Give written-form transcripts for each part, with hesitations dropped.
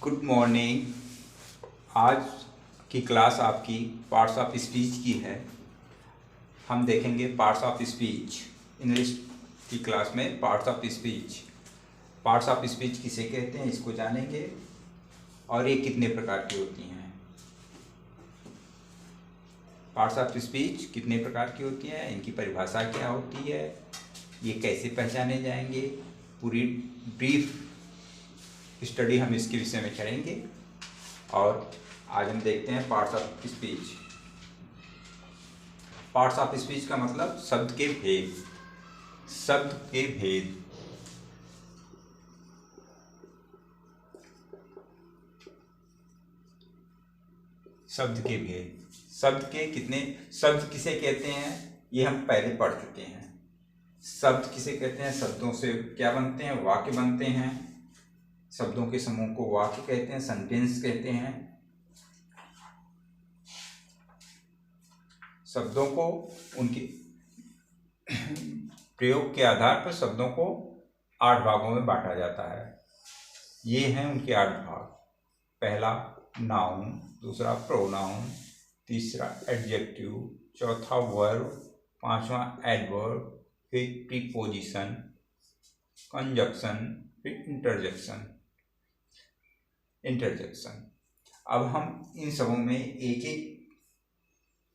Good morning. आज की class आपकी पार्ट्स ऑफ स्पीच की है। हम देखेंगे पार्ट्स ऑफ स्पीच। इंग्लिश की क्लास में parts of speech. Parts of speech किसे कहते हैं इसको जानेंगे और ये कितने प्रकार की होती हैं। पार्ट्स ऑफ स्पीच कितने प्रकार की होती हैं, इनकी परिभाषा क्या होती है, ये कैसे पहचाने जाएंगे, पूरी ब्रीफ स्टडी हम इसके विषय में करेंगे। और आज हम देखते हैं parts of speech. Parts of speech का मतलब शब्द के भेद। शब्द के भेद। शब्द के भेद। शब्द के कितने, शब्द किसे कहते हैं ये हम पहले पढ़ चुके हैं। शब्द किसे कहते हैं, शब्दों से क्या बनते हैं, वाक्य बनते हैं। शब्दों के समूह को वाक्य कहते हैं, सेंटेंस कहते हैं। शब्दों को उनके प्रयोग के आधार पर शब्दों को 8 भागों में बांटा जाता है। ये हैं उनके 8 भाग। पहला नाउन, दूसरा प्रोनाउन, तीसरा एडजेक्टिव, चौथा वर्ब, पांचवा एडवर्ब, फिर प्रीपोजिशन, कंजक्शन, फिर इंटरजेक्शन। अब हम इन सबों में एक एक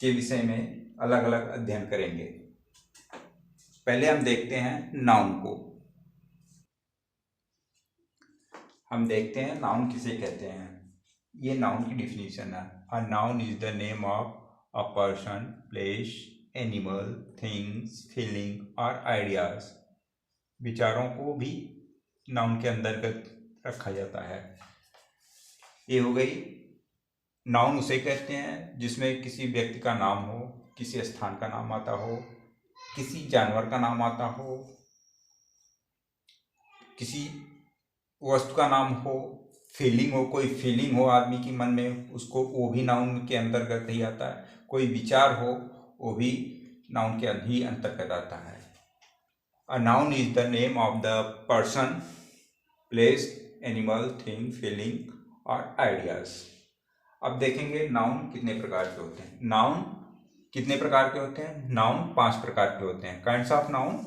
के विषय में अलग अलग अध्ययन करेंगे। पहले हम देखते हैं नाउन को। हम देखते हैं नाउन किसे कहते हैं। ये नाउन की डिफिनीशन है। A noun is the name of a person, place, animal, things, feeling और आइडियाज। विचारों को भी नाउन के अंतर्गत रखा जाता है। ये हो गई। नाउन उसे कहते हैं जिसमें किसी व्यक्ति का नाम हो, किसी स्थान का नाम आता हो, किसी जानवर का नाम आता हो, किसी वस्तु का नाम हो, फीलिंग हो, कोई फीलिंग हो आदमी की मन में, उसको वो भी नाउन के अंतर्गत ही आता है। कोई विचार हो वो भी नाउन के ही अंतर्गत आता है। A noun is the name of the person, place, animal, thing, feeling और आइडियाज। अब देखेंगे नाउन कितने प्रकार के होते हैं। नाउन कितने प्रकार के होते हैं? नाउन 5 प्रकार के होते हैं। Kinds of noun.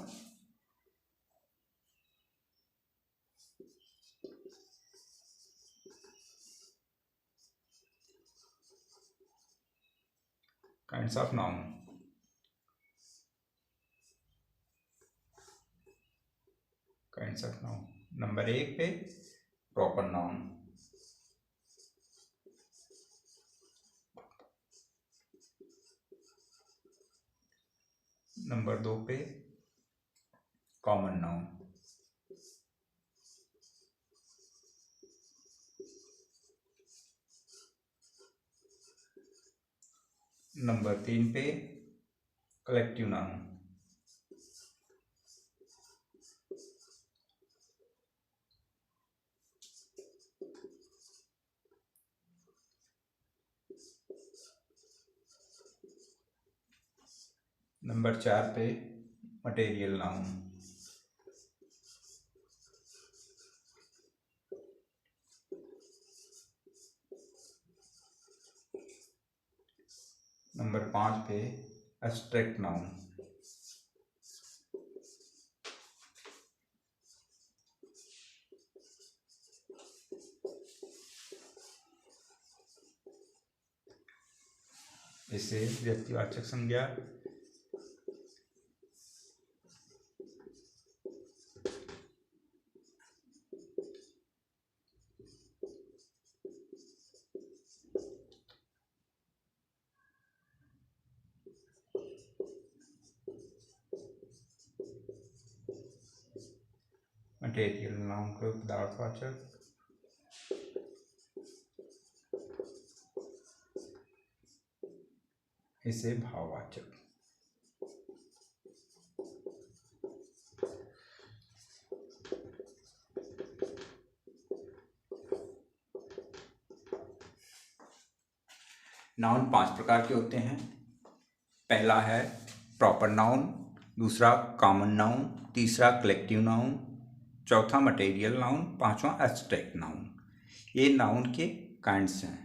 Kinds of noun. Kinds of noun. Number 1 पे प्रॉपर नाउन। नंबर 2 पे कॉमन नाउन। नंबर 3 पे कलेक्टिव नाउन। नंबर 4 पे मटेरियल नाउन। नंबर 5 पे एब्स्ट्रैक्ट नाउन। इससे व्यक्तिवाचक संज्ञा, मटेरियल नाउन को पदार्थवाचक, इसे भाववाचक। नाउन 5 प्रकार के होते हैं। पहला है प्रॉपर नाउन, दूसरा कॉमन नाउन, तीसरा कलेक्टिव नाउन, चौथा मटेरियल नाउन, पांचवा एब्स्ट्रैक्ट नाउन। ये नाउन के काइंड्स हैं।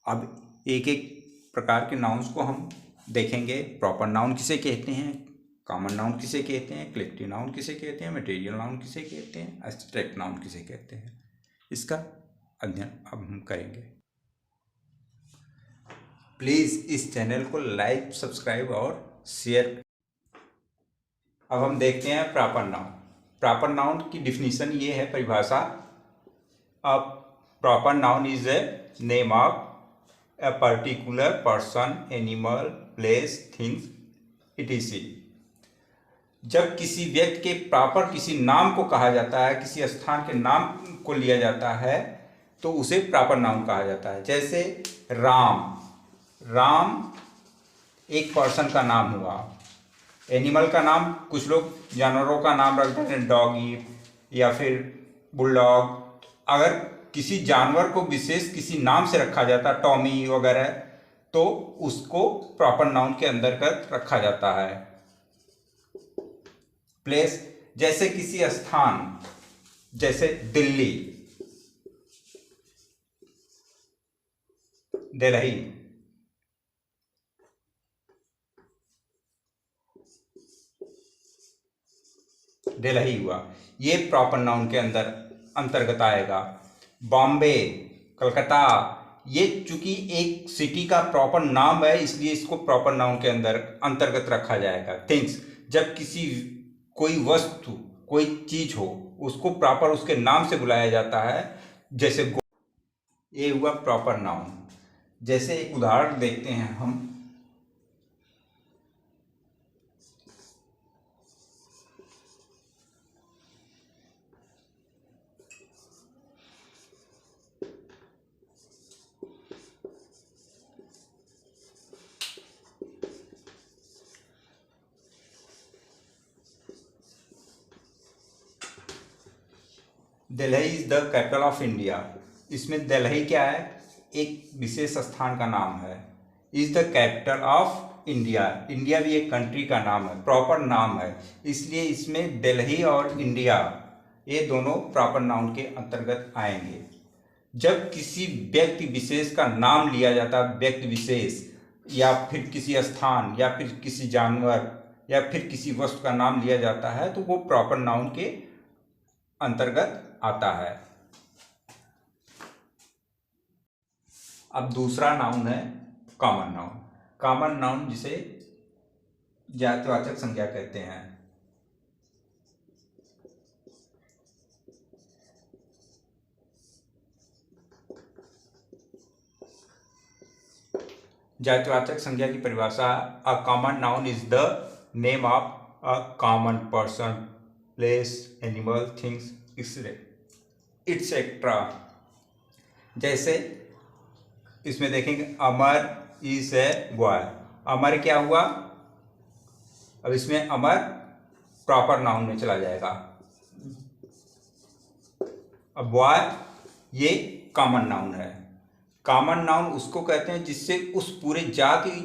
अब एक एक प्रकार के नाउन्स को हम देखेंगे। प्रॉपर नाउन किसे कहते हैं, कॉमन नाउन किसे कहते हैं, कलेक्टिव नाउन किसे कहते हैं, मटेरियल नाउन किसे कहते हैं, एब्स्ट्रैक्ट नाउन किसे कहते हैं, इसका अध्ययन अब हम करेंगे। प्लीज़ इस चैनल को लाइक, सब्सक्राइब और शेयर। अब हम देखते हैं प्रॉपर नाउन। प्रॉपर नाउन की डिफिनीशन ये है, परिभाषा। अब proper noun is a name of a particular person, animal, place, things, etc. जब किसी व्यक्ति के प्रॉपर किसी नाम को कहा जाता है, किसी स्थान के नाम को लिया जाता है, तो उसे प्रॉपर नाउन कहा जाता है। जैसे राम, राम एक पर्सन का नाम हुआ। एनिमल का नाम, कुछ लोग जानवरों का नाम रखते हैं, डॉगी या फिर बुलडॉग। अगर किसी जानवर को विशेष किसी नाम से रखा जाता है, टॉमी वगैरह, तो उसको प्रॉपर नाउन के अंतर्गत रखा जाता है। प्लेस, जैसे किसी स्थान, जैसे दिल्ली, दिल्ली। दिल्ली हुआ, ये प्रॉपर नाउन के अंतर्गत आएगा। बॉम्बे, कलकत्ता, ये चूंकि एक सिटी का प्रॉपर नाम है, इसलिए इसको प्रॉपर नाउन के अंतर्गत रखा जाएगा। थिंग्स, जब कोई वस्तु, कोई चीज हो, उसको प्रॉपर उसके नाम से बुलाया जाता है। जैसे ये हुआ प्रॉपर नाउन। जैसे एक उदाहरण देखते हैं हम। Delhi is the capital of India. इसमें दिल्ली क्या है, एक विशेष स्थान का नाम है। Is the capital of India, India भी एक कंट्री का नाम है, प्रॉपर नाम है, इसलिए इसमें दिल्ली और इंडिया ये दोनों प्रॉपर नाउन के अंतर्गत आएंगे। जब किसी व्यक्ति विशेष का नाम लिया जाता है, व्यक्ति विशेष या फिर किसी स्थान या फिर किसी जानवर या फिर किसी वस्तु का नाम लिया जाता है, तो वो प्रॉपर नाउन के अंतर्गत आता है। अब दूसरा नाउन है कॉमन नाउन। कॉमन नाउन जिसे जातिवाचक संज्ञा कहते हैं। जातिवाचक संज्ञा की परिभाषा, a common noun is the name of a common person, place, animal, things, et cetera. जैसे इसमें देखेंगे, अमर इज ए बॉय। अमर क्या हुआ, अब इसमें अमर प्रॉपर नाउन में चला जाएगा। अब बॉय ये कॉमन नाउन है। कॉमन नाउन उसको कहते हैं जिससे उस पूरे जाति,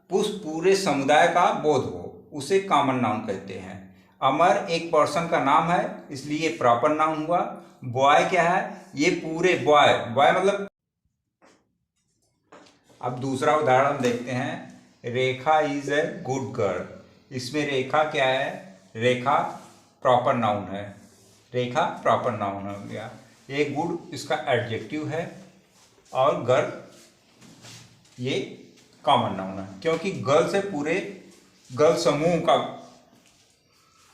उस पूरे समुदाय का बोध हो, उसे कॉमन नाउन कहते हैं। अमर एक पर्सन का नाम है, इसलिए ये प्रॉपर नाउन हुआ। बॉय क्या है, ये पूरे बॉय, बॉय मतलब। अब दूसरा उदाहरण देखते हैं, रेखा इज ए गुड गर्ल। इसमें रेखा क्या है, रेखा प्रॉपर नाउन है, रेखा प्रॉपर नाउन हो गया। ये गुड इसका एडजेक्टिव है और गर्ल ये कॉमन नाउन है, क्योंकि गर्ल से पूरे गर्ल समूह का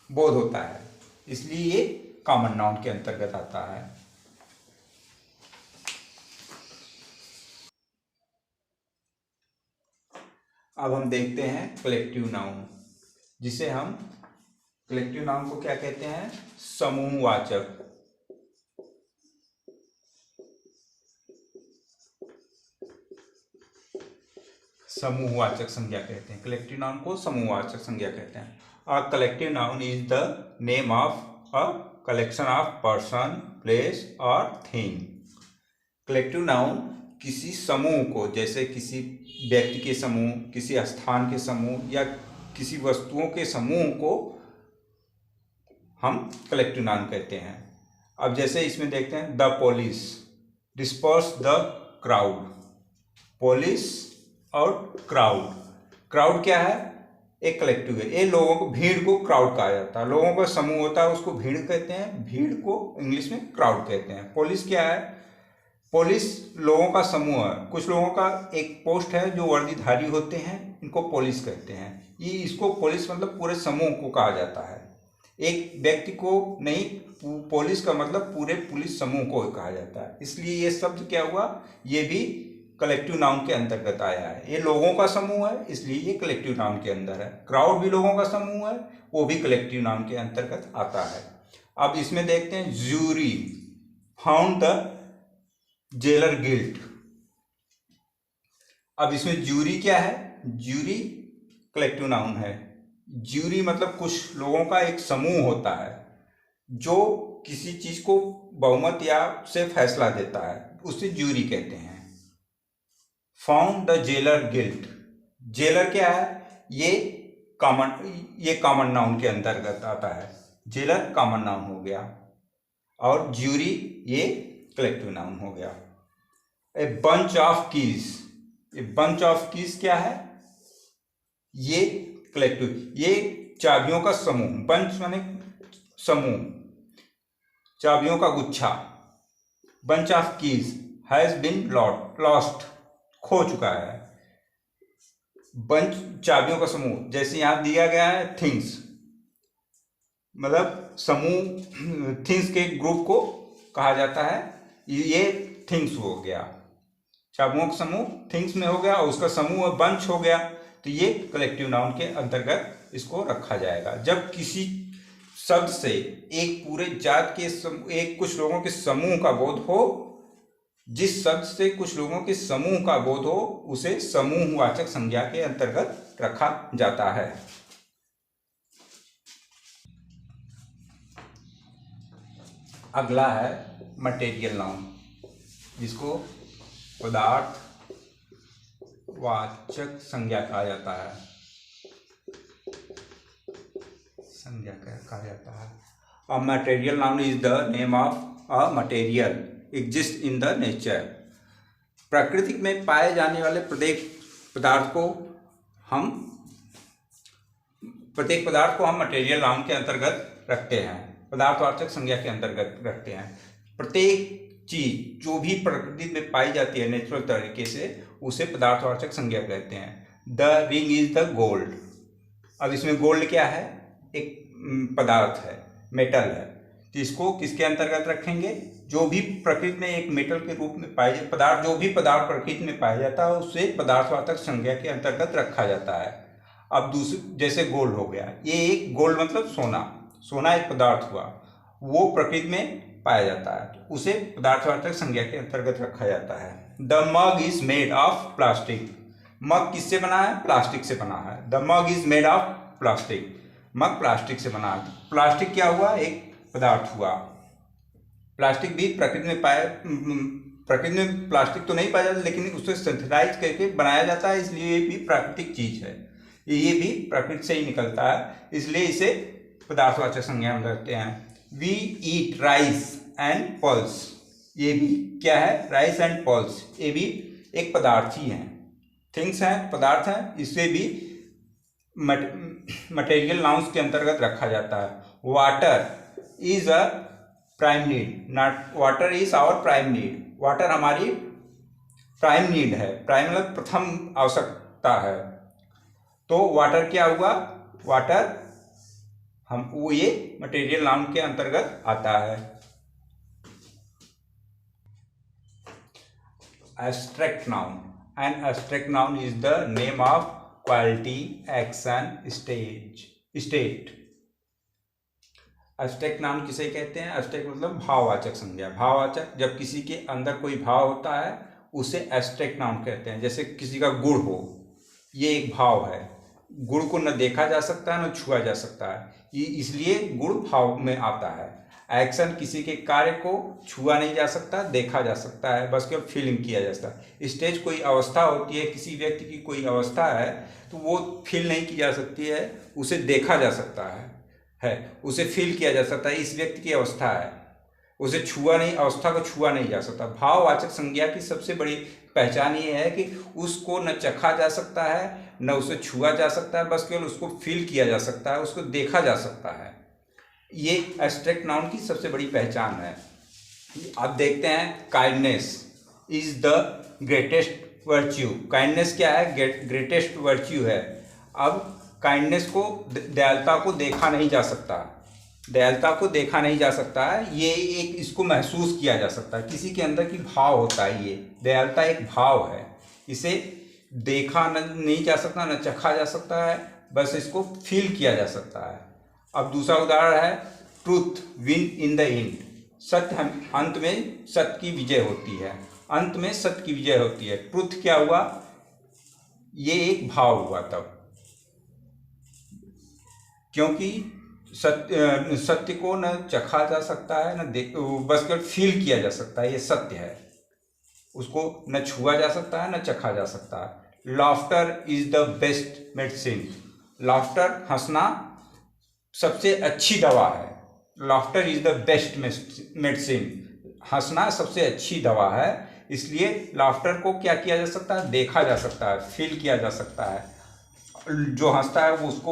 बोध होता है, इसलिए ये कॉमन नाउन के अंतर्गत आता है। अब हम देखते हैं कलेक्टिव नाउन, जिसे हम कलेक्टिव नाउन को क्या कहते हैं, समूहवाचक। समूहवाचक संज्ञा कहते हैं, कलेक्टिव नाउन को समूहवाचक संज्ञा कहते हैं। A collective noun is the name of a collection of person, place और थिंग। कलेक्टिव नाउन किसी समूह को, जैसे किसी व्यक्ति के समूह, किसी स्थान के समूह या किसी वस्तुओं के समूह को हम कलेक्टिव नाउन कहते हैं। अब जैसे इसमें देखते हैं, the police disperse the crowd. Police और क्राउड, क्राउड क्या है? एक कलेक्टिव है, ये लोगों को, भीड़ को क्राउड कहा जाता है। लोगों का समूह होता है उसको भीड़ कहते हैं, भीड़ को इंग्लिश में क्राउड कहते हैं। पुलिस क्या है? पुलिस लोगों का समूह है। कुछ लोगों का एक पोस्ट है जो वर्दीधारी होते हैं, इनको पुलिस कहते हैं। ये इसको पुलिस मतलब पूरे समूह को कहा जाता है, एक व्यक्ति को नहीं। पुलिस का मतलब पूरे पुलिस समूह को कहा जाता है। इसलिए ये शब्द क्या हुआ, ये भी कलेक्टिव नाउन के अंतर्गत आया है। ये लोगों का समूह है इसलिए ये कलेक्टिव नाउन के अंदर है। क्राउड भी लोगों का समूह है, वो भी कलेक्टिव नाउन के अंतर्गत आता है। अब इसमें देखते हैं, jury found the jailer guilt. अब इसमें जूरी क्या है? जूरी कलेक्टिव नाउन है। ज्यूरी मतलब कुछ लोगों का एक समूह होता है जो किसी चीज को बहुमत या से फैसला देता है, उसे ज्यूरी कहते हैं। Found the jailer guilt, jailer क्या है? ये कॉमन नाउन के अंतर्गत आता है। जेलर कॉमन नाउन हो गया और ज्यूरी ये कलेक्टिव नाउन हो गया। A bunch of keys, a bunch of keys क्या है? ये कलेक्टिव, ये चाबियों का समूह। बंच माने समूह, चाबियों का गुच्छा। Bunch of keys has been lost, खो चुका है। बंच चाबियों का समूह, जैसे यहां दिया गया है थिंग्स, मतलब समूह, थिंग्स के ग्रुप को कहा जाता है। ये थिंग्स हो गया, चाबियों का समूह थिंग्स में हो गया और उसका समूह बंच हो गया, तो ये कलेक्टिव नाउन के अंतर्गत इसको रखा जाएगा। जब किसी शब्द से एक पूरे जात के एक कुछ लोगों के समूह का बोध हो, जिस शब्द से कुछ लोगों के समूह का बोध हो, उसे समूहवाचक संज्ञा के अंतर्गत रखा जाता है। अगला है मटेरियल नाउन, जिसको पदार्थ वाचक संज्ञा कहा जाता है। संज्ञा कहा जाता है। A material noun is the name of a material exist in the nature. प्रकृति में पाए जाने वाले प्रत्येक पदार्थ को हम मटेरियल नाउन के अंतर्गत रखते हैं, पदार्थवाचक संज्ञा के अंतर्गत रखते हैं। प्रत्येक चीज जो भी प्रकृति में पाई जाती है नेचुरल तरीके से, उसे पदार्थवाचक संज्ञा कहते हैं। The ring is the gold. अब इसमें गोल्ड क्या है? एक पदार्थ है, मेटल है, तो इसको किसके अंतर्गत रखेंगे? जो भी प्रकृति में एक मेटल के रूप में पाए पदार्थ, जो भी पदार्थ प्रकृति में पाया जाता है, उसे पदार्थवाचक संज्ञा के अंतर्गत रखा जाता है। अब दूसरी, जैसे गोल्ड हो गया, ये एक गोल्ड मतलब सोना, सोना एक पदार्थ हुआ, वो प्रकृति में पाया जाता है, तो उसे पदार्थवाचक संज्ञा के अंतर्गत रखा जाता है। The mug is made of plastic. Mug किससे बना है? प्लास्टिक से बना है। The mug is made of plastic, mug plastic से बना है। प्लास्टिक क्या हुआ? एक पदार्थ हुआ। प्लास्टिक भी प्रकृति में प्रकृति में प्लास्टिक तो नहीं पाया जाता, लेकिन उसे सिंथेसाइज करके बनाया जाता है, इसलिए ये भी प्राकृतिक चीज है। ये भी प्रकृति से ही निकलता है, इसलिए इसे पदार्थवाचक संज्ञा में रखते हैं। We eat rice and pulse, ये भी क्या है? राइस एंड पल्स, ये भी एक पदार्थ ही है, थिंग्स हैं, पदार्थ हैं, इसे भी मटेरियल नाउन्स के अंतर्गत रखा जाता है। Water is a prime need, not water is our prime need. Water हमारी प्राइम नीड है, प्राइम मतलब प्रथम आवश्यकता है। तो वाटर क्या हुआ? वाटर वो ये मटेरियल नाउन के अंतर्गत आता है। Abstract noun, an abstract noun is the name of quality, action, state. Abstract noun किसे कहते हैं? एब्स्ट्रैक्ट मतलब भाववाचक संज्ञा। भाववाचक, जब किसी के अंदर कोई भाव होता है उसे एब्स्ट्रैक्ट नाउन कहते हैं। जैसे किसी का गुण हो, ये एक भाव है, गुण को न देखा जा सकता है न छुआ जा सकता है, इसलिए गुण भाव में आता है। एक्शन, किसी के कार्य को छुआ नहीं जा सकता, देखा जा सकता है, बस केवल फीलिंग किया जा सकता है। स्टेज कोई अवस्था होती है, किसी व्यक्ति की कोई अवस्था है तो वो फील नहीं की जा सकती है, उसे देखा जा सकता है, उसे फील किया जा सकता है, इस व्यक्ति की अवस्था है, उसे छुआ नहीं, अवस्था को छुआ नहीं जा सकता। भाववाचक संज्ञा की सबसे बड़ी पहचान ये है कि उसको न चखा जा सकता है, न उसे छुआ जा सकता है, बस केवल उसको फील किया जा सकता है, उसको देखा जा सकता है। ये एब्स्ट्रैक्ट नाउन की सबसे बड़ी पहचान है। अब देखते हैं, kindness is the greatest virtue. Kindness क्या है? ग्रेटेस्ट वर्च्यू है। अब काइंडनेस को, दयालुता को देखा नहीं जा सकता, दयालुता को देखा नहीं जा सकता है, ये एक इसको महसूस किया जा सकता है, किसी के अंदर की भाव होता है। ये दयालुता एक भाव है, इसे देखा नहीं जा सकता, न चखा जा सकता है, बस इसको फील किया जा सकता है। अब दूसरा उदाहरण है, truth win in the end. सत्य अंत में सत्य की विजय होती है, अंत में सत्य की विजय होती है। ट्रूथ क्या हुआ? ये एक भाव हुआ तब, क्योंकि सत्य को न चखा जा सकता है, न बस केवल फील किया जा सकता है, ये सत्य है। उसको न छुआ जा सकता है, न चखा जा सकता है। Laughter is the best medicine. Laughter, हंसना, सबसे अच्छी दवा है। Laughter is the best medicine. हंसना सबसे अच्छी दवा है, इसलिए लाफ्टर को क्या किया जा सकता है? देखा जा सकता है, फील किया जा सकता है। जो हंसता है वो उसको,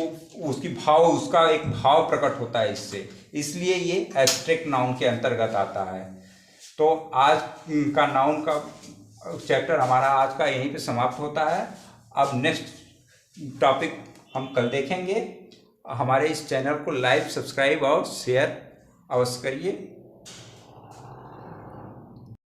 उसकी भाव, उसका एक भाव प्रकट होता है इससे, इसलिए ये एब्स्ट्रैक्ट नाउन के अंतर्गत आता है। तो आज का नाउन का चैप्टर हमारा आज का यहीं पे समाप्त होता है। अब नेक्स्ट टॉपिक हम कल देखेंगे। हमारे इस चैनल को लाइक, सब्सक्राइब और शेयर अवश्य करिए।